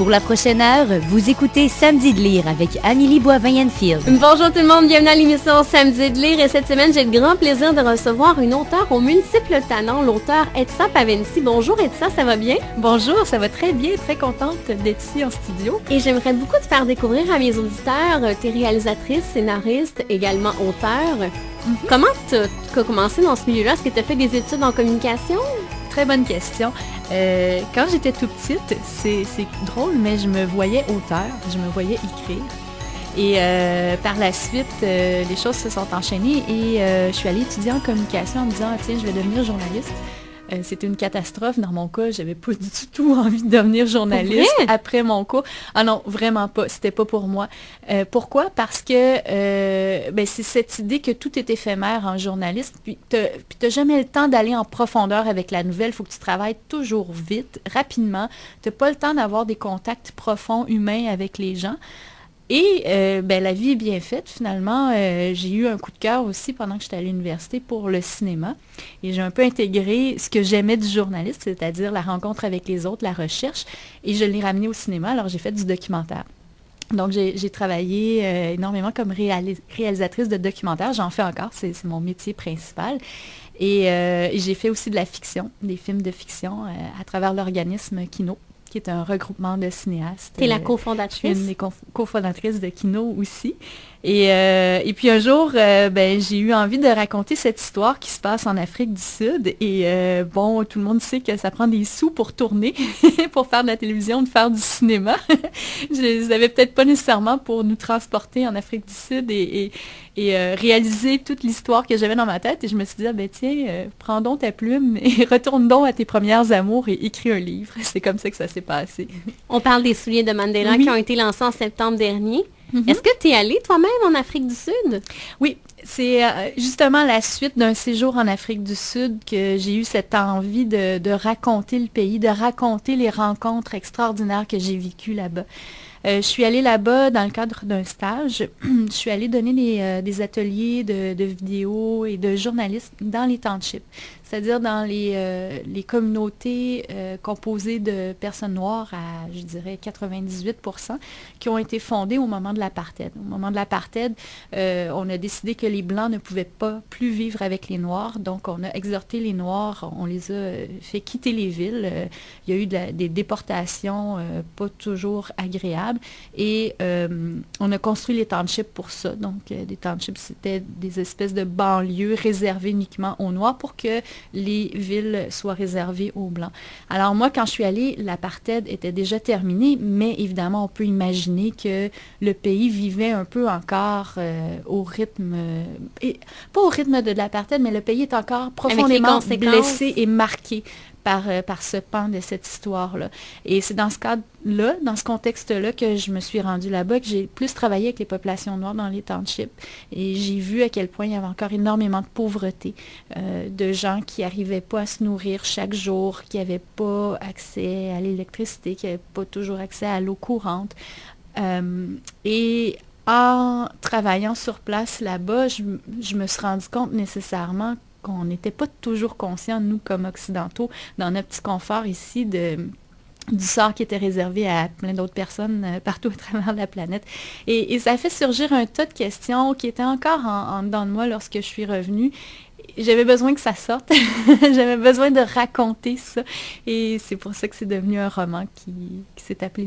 Pour la prochaine heure, vous écoutez Samedi de lire avec Amélie Boivin-Enfield. Bonjour tout le monde, bienvenue à l'émission Samedi de lire et cette semaine, j'ai le grand plaisir de recevoir une auteure aux multiples talents, l'auteure Edsa Pavensi. Bonjour Edsa, ça va bien? Bonjour, ça va très bien, très contente d'être ici en studio. Et j'aimerais beaucoup te faire découvrir à mes auditeurs, t'es réalisatrice, scénariste, également auteure. Comment tu as commencé dans ce milieu-là? Est-ce que tu as fait des études en communication? Très bonne question. Quand j'étais tout petite, c'est drôle, mais je me voyais auteur, je me voyais écrire. Et par la suite, les choses se sont enchaînées et je suis allée étudier en communication en me disant, tiens, je vais devenir journaliste. C'était une catastrophe dans mon cas. J'avais pas du tout envie de devenir journaliste après mon cours. Ah non, vraiment pas. C'était pas pour moi. Pourquoi? Parce que c'est cette idée que tout est éphémère en journaliste. Puis t'as jamais le temps d'aller en profondeur avec la nouvelle. Il faut que tu travailles toujours vite, rapidement. T'as pas le temps d'avoir des contacts profonds, humains avec les gens. Et la vie est bien faite, finalement. J'ai eu un coup de cœur aussi pendant que j'étais à l'université pour le cinéma. Et j'ai un peu intégré ce que j'aimais du journaliste, c'est-à-dire la rencontre avec les autres, la recherche. Et je l'ai ramené au cinéma, alors j'ai fait du documentaire. Donc, j'ai travaillé énormément comme réalisatrice de documentaires. J'en fais encore, c'est mon métier principal. Et j'ai fait aussi de la fiction, des films de fiction à travers l'organisme Kino, qui est un regroupement de cinéastes. Tu es la cofondatrice? Je suis une des cofondatrices de Kino aussi. Et puis un jour, j'ai eu envie de raconter cette histoire qui se passe en Afrique du Sud. Et tout le monde sait que ça prend des sous pour tourner, pour faire de la télévision, de faire du cinéma. Je les avais peut-être pas nécessairement pour nous transporter en Afrique du Sud et réaliser toute l'histoire que j'avais dans ma tête. Et je me suis dit, prends donc ta plume et retourne donc à tes premières amours et écris un livre. C'est comme ça que ça s'est passé. On parle des souliers de Mandela qui ont été lancés en septembre dernier. Est-ce que tu es allée toi-même en Afrique du Sud? Oui, c'est justement la suite d'un séjour en Afrique du Sud que j'ai eu cette envie de raconter le pays, de raconter les rencontres extraordinaires que j'ai vécues là-bas. Je suis allée là-bas dans le cadre d'un stage. Je suis allée donner des ateliers de vidéo et de journalisme dans les townships, c'est-à-dire dans les communautés composées de personnes noires à, je dirais, 98%, qui ont été fondées au moment de l'apartheid. Au moment de l'apartheid, on a décidé que les Blancs ne pouvaient pas plus vivre avec les Noirs, donc on a exhorté les Noirs, on les a fait quitter les villes. Il y a eu des déportations pas toujours agréables. Et on a construit les townships pour ça. Donc, des townships, c'était des espèces de banlieues réservées uniquement aux Noirs pour que les villes soient réservées aux Blancs. Alors moi, quand je suis allée, l'apartheid était déjà terminé, mais évidemment, on peut imaginer que le pays vivait un peu encore au rythme, pas au rythme de l'apartheid, mais le pays est encore profondément blessé et marqué par ce pan de cette histoire-là. Et c'est dans ce cadre-là, dans ce contexte-là, que je me suis rendue là-bas, que j'ai plus travaillé avec les populations noires dans les townships. Et j'ai vu à quel point il y avait encore énormément de pauvreté, de gens qui n'arrivaient pas à se nourrir chaque jour, qui n'avaient pas accès à l'électricité, qui n'avaient pas toujours accès à l'eau courante. Et en travaillant sur place là-bas, je me suis rendu compte nécessairement qu'on n'était pas toujours conscients, nous, comme Occidentaux, dans notre petit confort ici, du sort qui était réservé à plein d'autres personnes partout à travers la planète. Et ça a fait surgir un tas de questions qui étaient encore en dedans de moi lorsque je suis revenue. J'avais besoin que ça sorte. J'avais besoin de raconter ça. Et c'est pour ça que c'est devenu un roman qui s'est appelé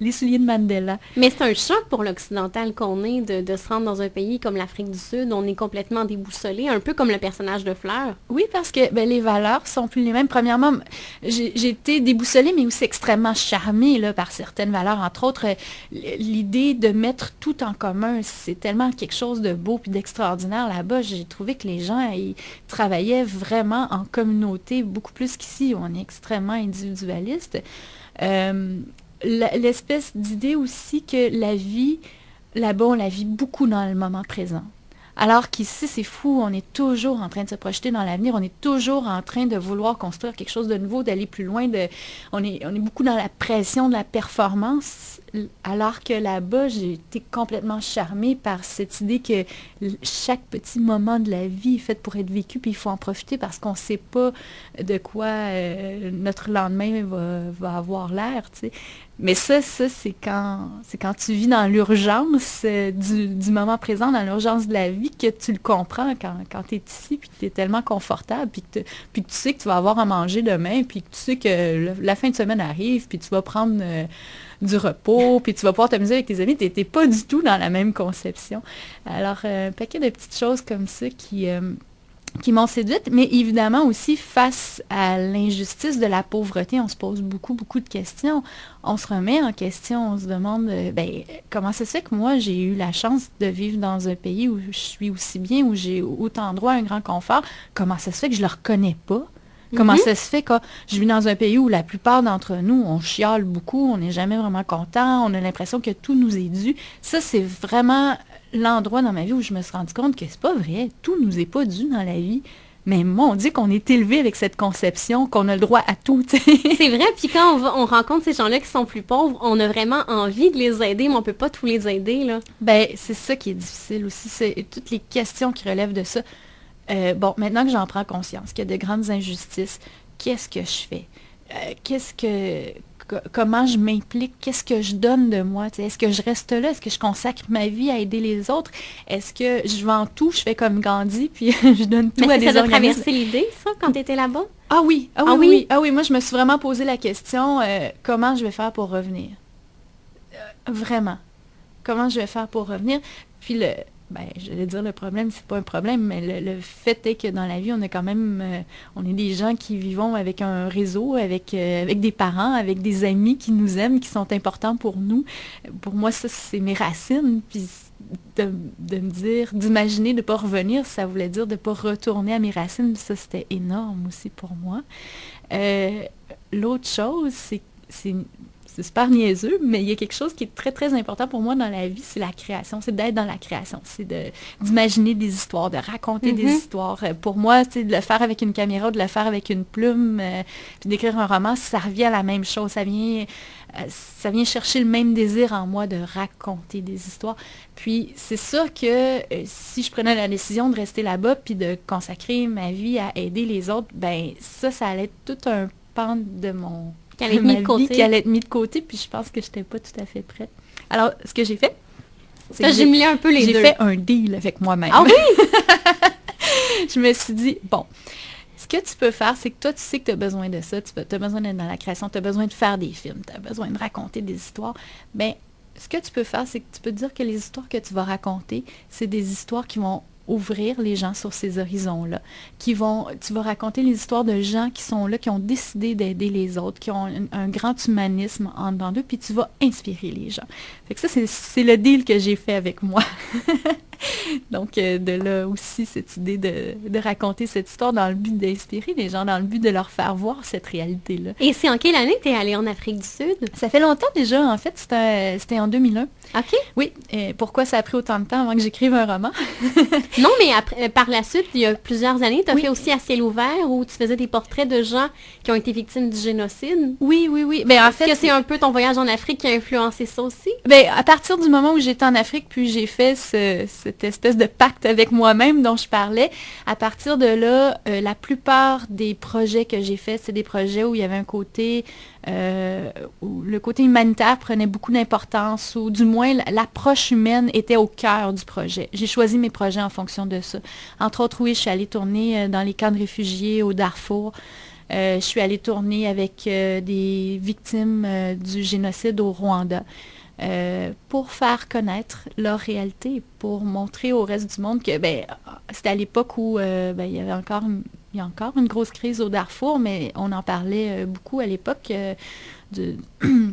Les souliers de Mandela. Mais c'est un choc pour l'occidental qu'on est de se rendre dans un pays comme l'Afrique du Sud. On est complètement déboussolé, un peu comme le personnage de Fleur. Oui, parce que les valeurs sont plus les mêmes. Premièrement, j'ai été déboussolée, mais aussi extrêmement charmée là, par certaines valeurs. Entre autres, l'idée de mettre tout en commun, c'est tellement quelque chose de beau et d'extraordinaire là-bas. J'ai trouvé que les gens ils travaillaient vraiment en communauté, beaucoup plus qu'ici, où on est extrêmement individualiste. L'espèce d'idée aussi que la vie, là-bas, on la vit beaucoup dans le moment présent. Alors qu'ici, c'est fou, on est toujours en train de se projeter dans l'avenir, on est toujours en train de vouloir construire quelque chose de nouveau, d'aller plus loin. On est beaucoup dans la pression de la performance, alors que là-bas, j'ai été complètement charmée par cette idée que chaque petit moment de la vie est fait pour être vécu, puis il faut en profiter parce qu'on ne sait pas de quoi notre lendemain va avoir l'air, tu sais. Mais ça c'est quand tu vis dans l'urgence du moment présent, dans l'urgence de la vie, que tu le comprends quand tu es ici, puis que tu es tellement confortable, puis que tu sais que tu vas avoir à manger demain, puis que tu sais que la fin de semaine arrive, puis tu vas prendre du repos, puis tu vas pouvoir t'amuser avec tes amis. Tu n'es pas du tout dans la même conception. Alors, un paquet de petites choses comme ça qui m'ont séduite, mais évidemment aussi face à l'injustice de la pauvreté, on se pose beaucoup, beaucoup de questions. On se remet en question, on se demande, comment ça se fait que moi, j'ai eu la chance de vivre dans un pays où je suis aussi bien, où j'ai autant droit à un grand confort, comment ça se fait que je le reconnais pas? Comment ça se fait que je vis dans un pays où la plupart d'entre nous, on chiale beaucoup, on n'est jamais vraiment content, on a l'impression que tout nous est dû. Ça, c'est vraiment l'endroit dans ma vie où je me suis rendu compte que c'est pas vrai, tout nous est pas dû dans la vie. Mais moi, on dit qu'on est élevé avec cette conception, qu'on a le droit à tout. T'sais. C'est vrai, puis quand on rencontre ces gens-là qui sont plus pauvres, on a vraiment envie de les aider, mais on peut pas tous les aider, là. Ben, c'est ça qui est difficile aussi, c'est toutes les questions qui relèvent de ça. Maintenant que j'en prends conscience, qu'il y a de grandes injustices, qu'est-ce que je fais? Comment je m'implique? Qu'est-ce que je donne de moi? Est-ce que je reste là? Est-ce que je consacre ma vie à aider les autres? Est-ce que je vends tout? Je fais comme Gandhi, puis je donne tout à des organismes? Ça doit traverser l'idée, ça, quand tu étais là-bas? Ah oui. Moi, je me suis vraiment posé la question, comment je vais faire pour revenir? Vraiment. Comment je vais faire pour revenir? Puis j'allais dire le problème, c'est pas un problème, mais le fait est que dans la vie, on est quand même, on est des gens qui vivons avec un réseau, avec des parents, avec des amis qui nous aiment, qui sont importants pour nous. Pour moi, ça, c'est mes racines. Puis de me dire, d'imaginer de ne pas revenir, ça voulait dire de ne pas retourner à mes racines. Ça, c'était énorme aussi pour moi. L'autre chose, c'est super niaiseux, mais il y a quelque chose qui est très, très important pour moi dans la vie, c'est la création, c'est d'être dans la création, c'est d'imaginer des histoires, de raconter des histoires. Pour moi, c'est de le faire avec une caméra, de le faire avec une plume, puis d'écrire un roman, ça revient à la même chose, ça vient chercher le même désir en moi de raconter des histoires. Puis c'est sûr que si je prenais la décision de rester là-bas, puis de consacrer ma vie à aider les autres, ça allait être tout un pan de mon... Qui allait être mis de côté, puis je pense que je n'étais pas tout à fait prête. Alors, ce que j'ai fait, c'est que j'ai mis un peu les deux. J'ai fait un deal avec moi-même. Ah oui? Je me suis dit, bon, ce que tu peux faire, c'est que toi, tu sais que tu as besoin de ça, tu as besoin d'être dans la création, tu as besoin de faire des films, tu as besoin de raconter des histoires. Ce que tu peux faire, c'est que tu peux te dire que les histoires que tu vas raconter, c'est des histoires qui vont ouvrir les gens sur ces horizons-là, tu vas raconter les histoires de gens qui sont là, qui ont décidé d'aider les autres, qui ont un grand humanisme en dedans d'eux, puis tu vas inspirer les gens. Fait que ça, c'est le deal que j'ai fait avec moi. Donc, de là aussi, cette idée de raconter cette histoire dans le but d'inspirer les gens, dans le but de leur faire voir cette réalité-là. Et c'est en quelle année tu es allée en Afrique du Sud? Ça fait longtemps déjà, en fait, c'était en 2001. OK. Oui, pourquoi ça a pris autant de temps avant que j'écrive un roman? Non, mais après, par la suite, il y a plusieurs années, tu as fait aussi À ciel ouvert, où tu faisais des portraits de gens qui ont été victimes du génocide. Oui. En fait, est-ce que c'est un peu ton voyage en Afrique qui a influencé ça aussi? À partir du moment où j'étais en Afrique, puis j'ai fait cette espèce de pacte avec moi-même dont je parlais, à partir de là, la plupart des projets que j'ai faits, c'est des projets où il y avait un côté... où le côté humanitaire prenait beaucoup d'importance, ou du moins l'approche humaine était au cœur du projet. J'ai choisi mes projets en fonction de ça. Entre autres, oui, je suis allée tourner dans les camps de réfugiés au Darfour. Je suis allée tourner avec des victimes du génocide au Rwanda. Pour faire connaître leur réalité, pour montrer au reste du monde que c'était à l'époque où il y a encore une grosse crise au Darfour, mais on en parlait beaucoup à l'époque.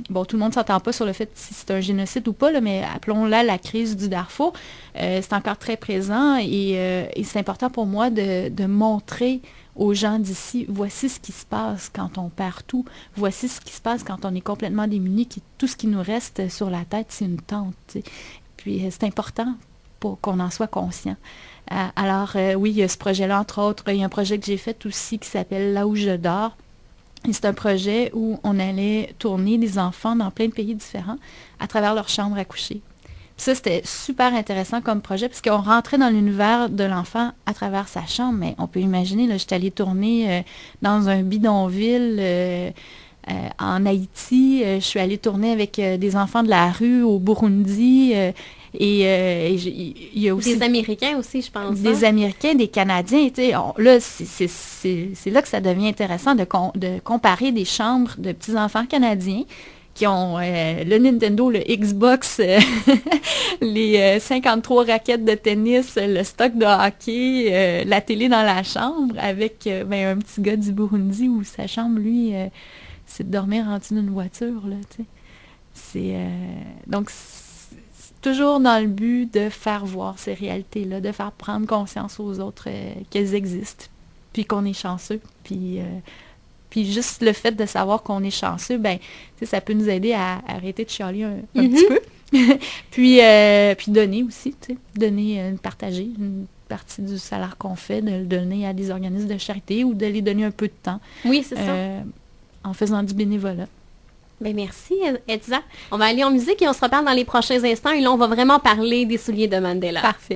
Bon, tout le monde ne s'entend pas sur le fait si c'est un génocide ou pas, là, mais appelons-la la crise du Darfour. C'est encore très présent et c'est important pour moi de montrer aux gens d'ici, voici ce qui se passe quand on perd tout, voici ce qui se passe quand on est complètement démuni, tout ce qui nous reste sur la tête, c'est une tente. T'sais. Puis c'est important pour qu'on en soit conscient. Alors oui, il y a ce projet-là, entre autres, il y a un projet que j'ai fait aussi qui s'appelle Là où je dors. Et c'est un projet où on allait tourner des enfants dans plein de pays différents à travers leur chambre à coucher. Ça, c'était super intéressant comme projet, parce qu'on rentrait dans l'univers de l'enfant à travers sa chambre, mais on peut imaginer, là, j'étais allée tourner dans un bidonville en Haïti. Je suis allée tourner avec des enfants de la rue au Burundi. Il y a aussi Des Américains aussi, je pense. des Américains, des Canadiens. Là, c'est là que ça devient intéressant de comparer des chambres de petits-enfants canadiens qui ont le Nintendo, le Xbox, les 53 raquettes de tennis, le stock de hockey, la télé dans la chambre, avec un petit gars du Burundi où sa chambre, lui, c'est de dormir en dessous d'une voiture, là, tu sais. Donc, c'est toujours dans le but de faire voir ces réalités-là, de faire prendre conscience aux autres qu'elles existent, puis qu'on est chanceux, puis juste le fait de savoir qu'on est chanceux, ça peut nous aider à arrêter de chialer un petit peu. puis donner aussi, partager une partie du salaire qu'on fait, de le donner à des organismes de charité ou de les donner un peu de temps. Oui, c'est ça. En faisant du bénévolat. Merci, Edsa. On va aller en musique et on se reparle dans les prochains instants. Et là, on va vraiment parler des souliers de Mandela. Parfait.